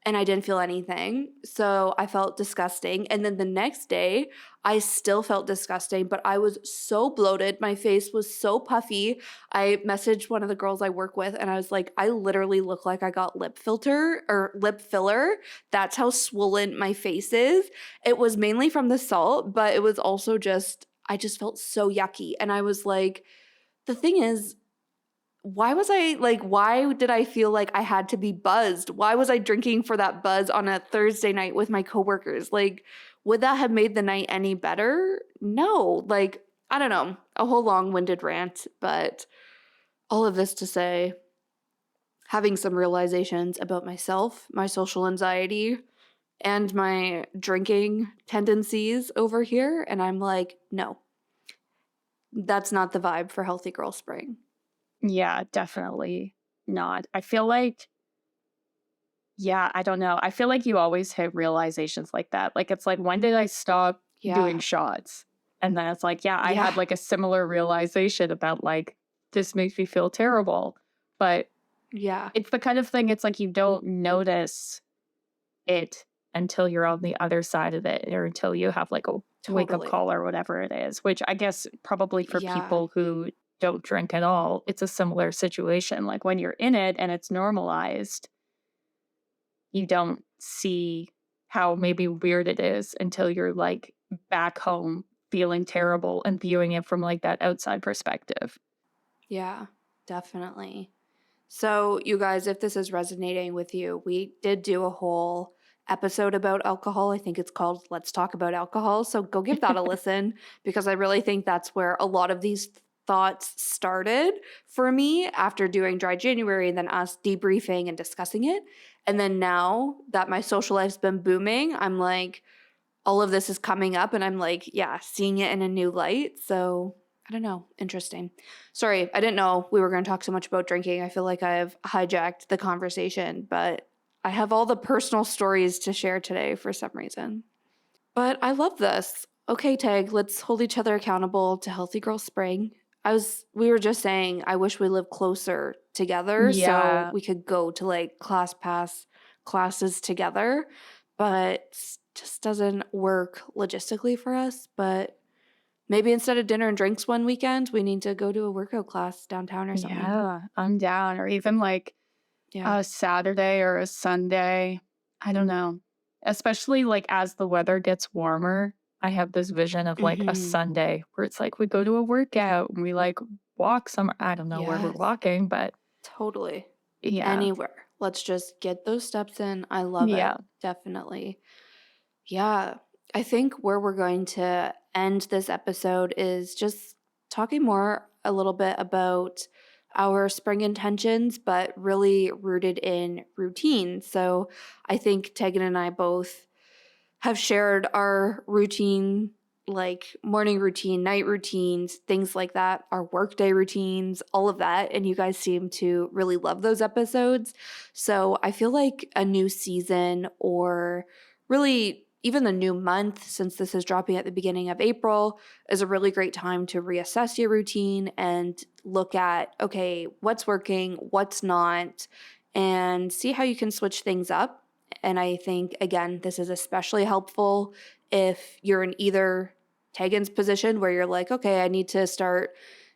and I didn't feel anything. So I felt disgusting. And then the next day, I still felt disgusting, but I was so bloated. My face was so puffy. I messaged one of the girls I work with and I was like, I literally look like I got lip filler. That's how swollen my face is. It was mainly from the salt, but it was also I just felt so yucky. And I was like, the thing is, why did I feel like I had to be buzzed? Why was I drinking for that buzz on a Thursday night with my coworkers? Like, would that have made the night any better? No. Like, I don't know. A whole long-winded rant, but all of this to say, having some realizations about myself, my social anxiety, and my drinking tendencies over here. And I'm like, no, that's not the vibe for Healthy Girl Spring. Yeah, definitely not. I feel like, yeah, I don't know. I feel like you always hit realizations like that. Like, it's like, when did I stop doing shots? And then it's like, yeah, I had like a similar realization about like, this makes me feel terrible. But yeah, it's the kind of thing, it's like you don't notice it until you're on the other side of it, or until you have like a wake up call or whatever it is, which I guess probably for people who don't drink at all, it's a similar situation. Like, when you're in it and it's normalized, you don't see how maybe weird it is until you're like back home feeling terrible and viewing it from like that outside perspective. Yeah, definitely. So, you guys, if this is resonating with you, we did do a whole episode about alcohol. I think it's called Let's Talk About Alcohol. So, go give that a listen because I really think that's where a lot of these thoughts started for me after doing Dry January and then us debriefing and discussing it. And then now that my social life's been booming, I'm like, all of this is coming up and I'm like, yeah, seeing it in a new light. So, I don't know. Interesting. Sorry, I didn't know we were going to talk so much about drinking. I feel like I've hijacked the conversation, but I have all the personal stories to share today for some reason. But I love this. Okay, Tag, let's hold each other accountable to Healthy Girl Spring. We were just saying, I wish we lived closer together so we could go to like class pass classes together, but just doesn't work logistically for us. But maybe instead of dinner and drinks one weekend, we need to go to a workout class downtown or something. Yeah, I'm down. Or even like a Saturday or a Sunday. I don't know. Especially like as the weather gets warmer, I have this vision of like a Sunday where it's like we go to a workout and we like walk somewhere. I don't know where we're walking, but totally. yeah. Anywhere. Let's just get those steps in. I love it. Definitely. Yeah. I think where we're going to end this episode is just talking more a little bit about our spring intentions, but really rooted in routine. So I think Tegan and I both have shared our routine, like morning routine, night routines, things like that, our workday routines, all of that. And you guys seem to really love those episodes. So I feel like a new season, or really even the new month, since this is dropping at the beginning of April, is a really great time to reassess your routine and look at, okay, what's working, what's not, and see how you can switch things up. And I think, again, this is especially helpful if you're in either Tegan's position where you're like, okay, I need to start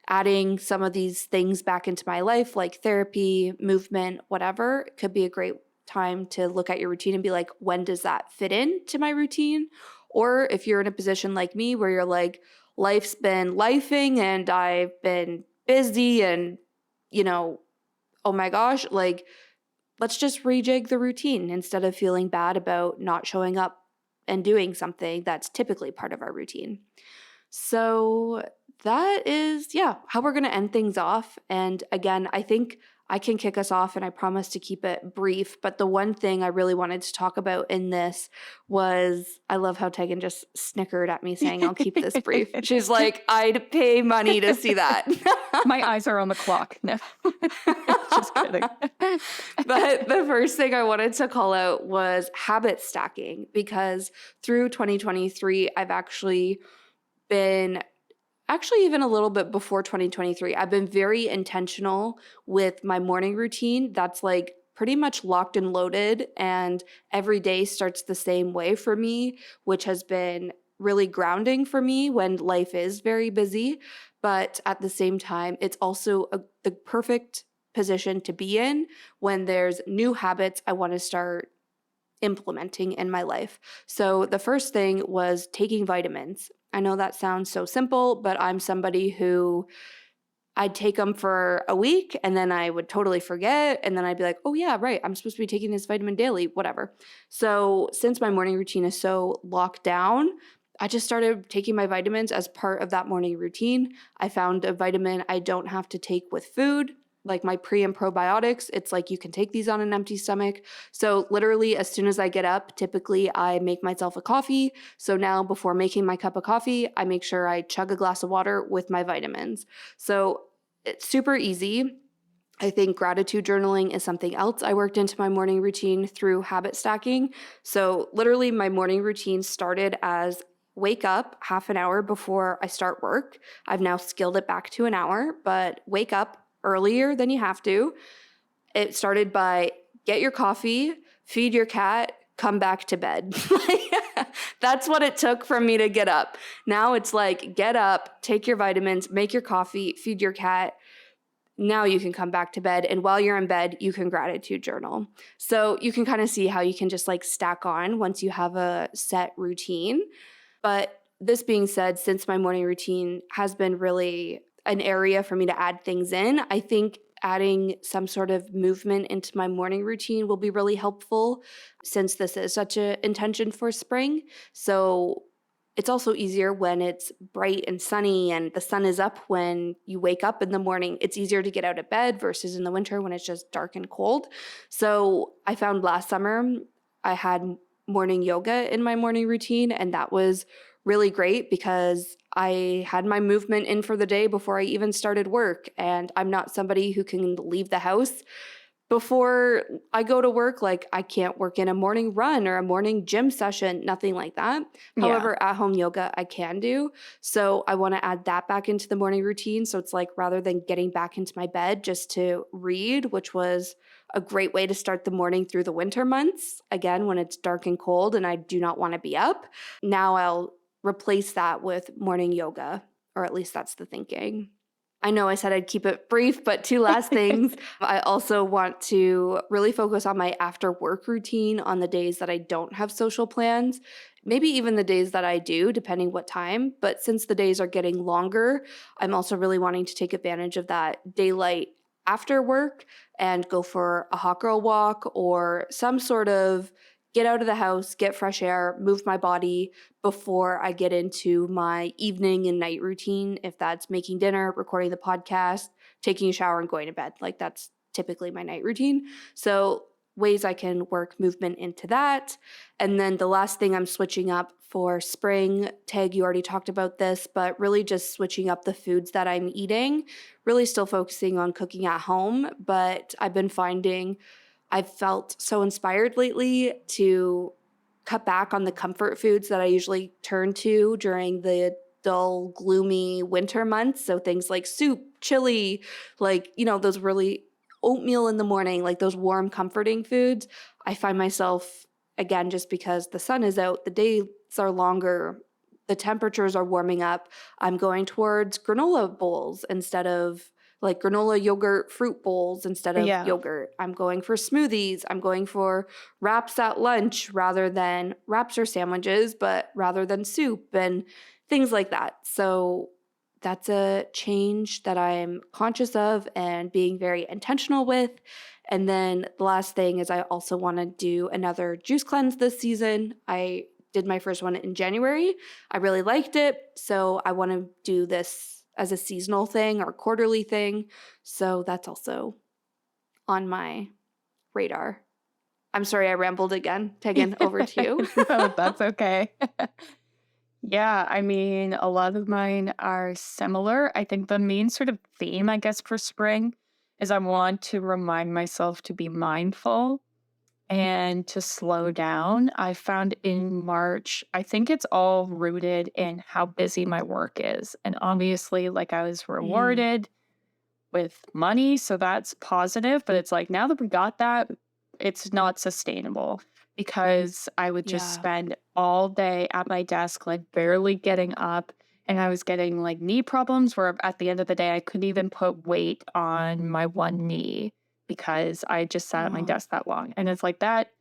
adding some of these things back into my life, like therapy, movement, whatever. It could be a great time to look at your routine and be like, when does that fit into my routine? Or if you're in a position like me where you're like, life's been lifing and I've been busy and, oh my gosh, like, let's just rejig the routine instead of feeling bad about not showing up and doing something that's typically part of our routine. So that is, how we're going to end things off. And again, I think I can kick us off, and I promise to keep it brief. But the one thing I really wanted to talk about in this was, I love how Tegan just snickered at me saying, I'll keep this brief. She's like, I'd pay money to see that. My eyes are on the clock. No, just kidding. But the first thing I wanted to call out was habit stacking, because through 2023, I've actually been, even a little bit before 2023, I've been very intentional with my morning routine. That's like pretty much locked and loaded, and every day starts the same way for me, which has been really grounding for me when life is very busy. But at the same time, it's also the perfect position to be in when there's new habits I want to start implementing in my life. So the first thing was taking vitamins. I know that sounds so simple, but I'm somebody who, I'd take them for a week and then I would totally forget. And then I'd be like, oh yeah, right, I'm supposed to be taking this vitamin daily, whatever. So since my morning routine is so locked down, I just started taking my vitamins as part of that morning routine. I found a vitamin I don't have to take with food, like my pre and probiotics. It's like you can take these on an empty stomach. So literally as soon as I get up, typically I make myself a coffee. So now before making my cup of coffee, I make sure I chug a glass of water with my vitamins. So it's super easy. I think gratitude journaling is something else I worked into my morning routine through habit stacking. So literally my morning routine started as wake up half an hour before I start work. I've now scaled it back to an hour, but wake up earlier than you have to. It started by get your coffee, feed your cat, come back to bed. That's what it took for me to get up. Now it's like, get up, take your vitamins, make your coffee, feed your cat. Now you can come back to bed. And while you're in bed, you can gratitude journal. So you can kind of see how you can just like stack on once you have a set routine. But this being said, since my morning routine has been really an area for me to add things in, I think adding some sort of movement into my morning routine will be really helpful, since this is such an intention for spring. So it's also easier when it's bright and sunny and the sun is up when you wake up in the morning. It's easier to get out of bed versus in the winter when it's just dark and cold. So I found last summer I had morning yoga in my morning routine, and that was really great because I had my movement in for the day before I even started work. And I'm not somebody who can leave the house before I go to work. Like, I can't work in a morning run or a morning gym session, nothing like that. Yeah. However, at home yoga I can do. So I want to add that back into the morning routine. So it's like, rather than getting back into my bed just to read, which was a great way to start the morning through the winter months, again, when it's dark and cold and I do not want to be up, now I'll replace that with morning yoga, or at least that's the thinking. I know I said I'd keep it brief, but two last things. I also want to really focus on my after work routine on the days that I don't have social plans, maybe even the days that I do, depending what time. But since the days are getting longer, I'm also really wanting to take advantage of that daylight after work and go for a hot girl walk or some sort of get out of the house, get fresh air, move my body before I get into my evening and night routine. If that's making dinner, recording the podcast, taking a shower, and going to bed, like that's typically my night routine. So ways I can work movement into that. And then the last thing I'm switching up for spring, Tag, you already talked about this, but really just switching up the foods that I'm eating, really still focusing on cooking at home. But I've been finding I've felt so inspired lately to cut back on the comfort foods that I usually turn to during the dull, gloomy winter months. So things like soup, chili, like, those really oatmeal in the morning, like those warm, comforting foods. I find myself, again, just because the sun is out, the days are longer, the temperatures are warming up, I'm going towards granola bowls instead of like granola yogurt fruit bowls instead of yogurt. I'm going for smoothies. I'm going for wraps at lunch rather than wraps or sandwiches, but rather than soup and things like that. So that's a change that I'm conscious of and being very intentional with. And then the last thing is I also want to do another juice cleanse this season. I did my first one in January. I really liked it. So I want to do this as a seasonal thing or quarterly thing. So that's also on my radar. I'm sorry I rambled again. Tegan, over to you. No, that's okay. Yeah, I mean, a lot of mine are similar. I think the main sort of theme, I guess, for spring is I want to remind myself to be mindful and to slow down. I found in March, I think it's all rooted in how busy my work is. And obviously, like I was Mm, rewarded with money, so that's positive. But it's like now that we got that, it's not sustainable because I would just yeah. spend all day at my desk, like barely getting up. And I was getting like knee problems where at the end of the day, I couldn't even put weight on my one knee because I just sat at my Oh. desk that long. And it's like, that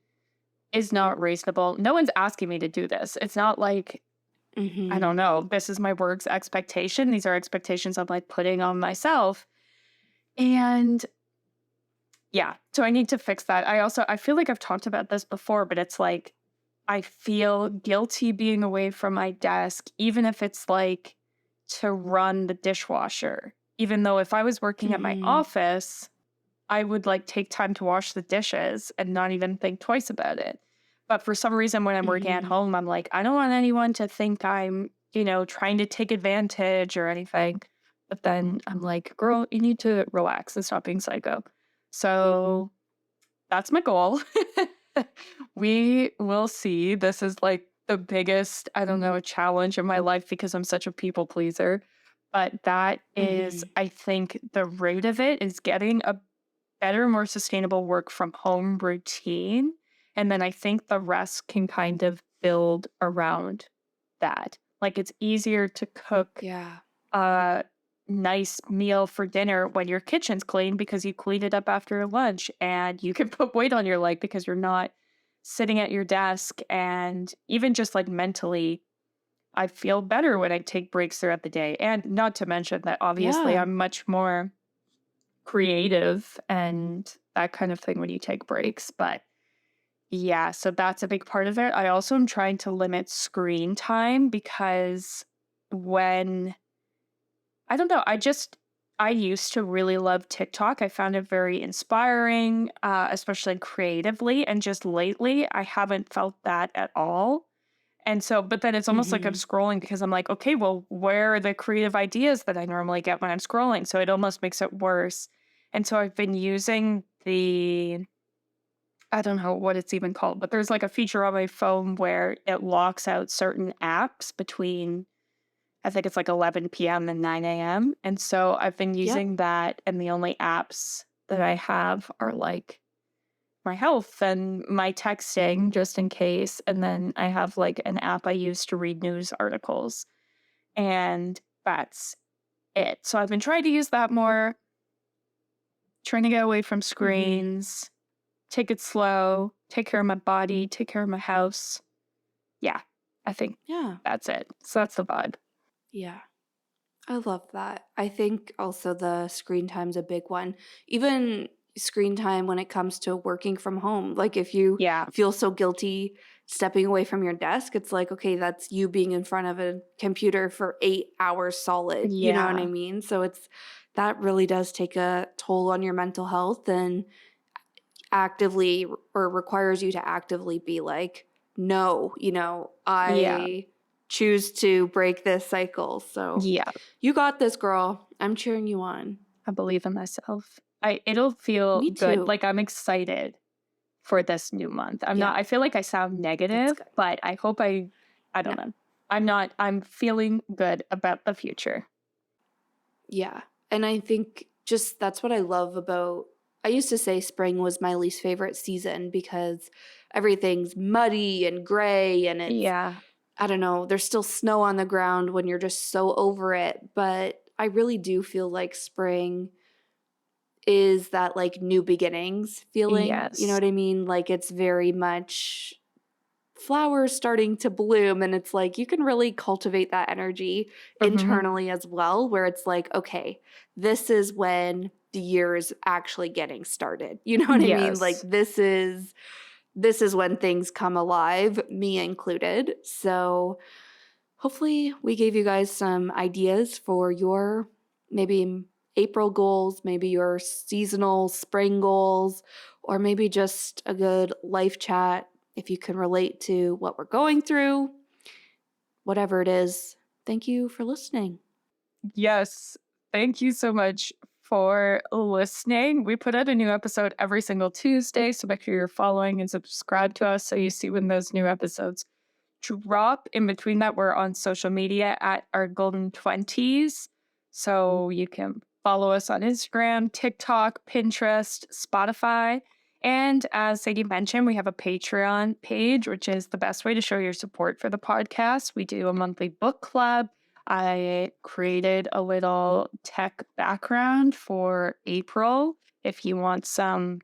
is not reasonable. No one's asking me to do this. It's not like, I Mm-hmm. don't know, this is my work's expectation. These are expectations I'm like putting on myself. And yeah, so I need to fix that. I feel like I've talked about this before, but it's like I feel guilty being away from my desk, even if it's like to run the dishwasher. Even though if I was working at my Mm-hmm. office, I would like take time to wash the dishes and not even think twice about it. But for some reason, when I'm working at Mm-hmm. home, I'm like, I don't want anyone to think I'm, trying to take advantage or anything. But then I'm like, girl, you need to relax and stop being psycho. So that's my goal. We will see. This is like the biggest, I don't know, challenge in my life because I'm such a people pleaser. But that is, Mm-hmm. I think, the root of it is getting a better, more sustainable work from home routine. And then I think the rest can kind of build around that. Like it's easier to cook Yeah. a nice meal for dinner when your kitchen's clean because you cleaned it up after your lunch and you can put weight on your leg because you're not sitting at your desk. And even just like mentally, I feel better when I take breaks throughout the day. And not to mention that obviously Yeah. I'm much more creative and that kind of thing when you take breaks. But yeah, so that's a big part of it. I also am trying to limit screen time because when I don't know, I used to really love TikTok. I found it very inspiring, especially creatively. And just lately, I haven't felt that at all. And so, but then it's almost like I'm Mm-hmm. scrolling because I'm like, okay, well, where are the creative ideas that I normally get when I'm scrolling? So it almost makes it worse. And so I've been using I don't know what it's even called, but there's like a feature on my phone where it locks out certain apps between, I think it's like 11 p.m. and 9 a.m. And so I've been Yep. using that, and the only apps that I have are like my health and my texting just in case. And then I have like an app I use to read news articles. And that's it. So I've been trying to use that more, trying to get away from Mm-hmm. screens, take it slow, take care of my body, take care of my house. Yeah, I think Yeah. that's it. So that's the vibe. Yeah. I love that. I think also the screen time's a big one. Even screen time when it comes to working from home. Like if you Yeah. feel so guilty stepping away from your desk, it's like, okay, that's you being in front of a computer for 8 hours solid. You know what I Yeah. mean? So it's that really does take a toll on your mental health and actively or requires you to actively be like, no, Yeah. I choose to break this cycle. So Yeah. you got this, girl. I'm cheering you on. I believe in myself. It'll feel Me good. too. Like I'm excited for this new month. Yeah, I feel like I sound that's negative, good. but I hope I No, don't know. I'm not, I'm feeling good about the future. yeah. And I think just that's what I love about. I used to say spring was my least favorite season because everything's muddy and gray and it's, Yeah. I don't know, there's still snow on the ground when you're just so over it. But I really do feel like spring is that like new beginnings feeling. You know Yes. what I mean? Like it's very much flowers starting to bloom and it's like you can really cultivate that energy Hmm. internally as well where it's like okay, this is when the year is actually getting started. You know what I mean? Like Yes. this is when things come alive, me included. So hopefully we gave you guys some ideas for your maybe April goals, maybe your seasonal spring goals, or maybe just a good life chat if you can relate to what we're going through. Whatever it is, thank you for listening. Yes. Thank you so much for listening. We put out a new episode every single Tuesday, so make sure you're following and subscribe to us so you see when those new episodes drop. In between that, we're on social media at our Golden 20s. So you can follow us on Instagram, TikTok, Pinterest, Spotify. And as Sadie mentioned, we have a Patreon page, which is the best way to show your support for the podcast. We do a monthly book club. I created a little tech background for April. If you want some,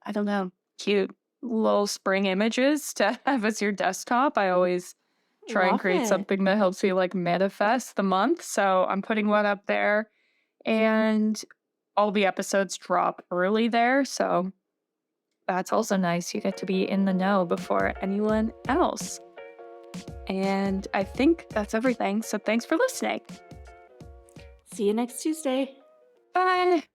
I don't know, cute little spring images to have as your desktop, I always try and create something that helps you like manifest the month. So I'm putting one up there, and all the episodes drop early there. So that's also nice. You get to be in the know before anyone else. And I think that's everything. So thanks for listening. See you next Tuesday. Bye.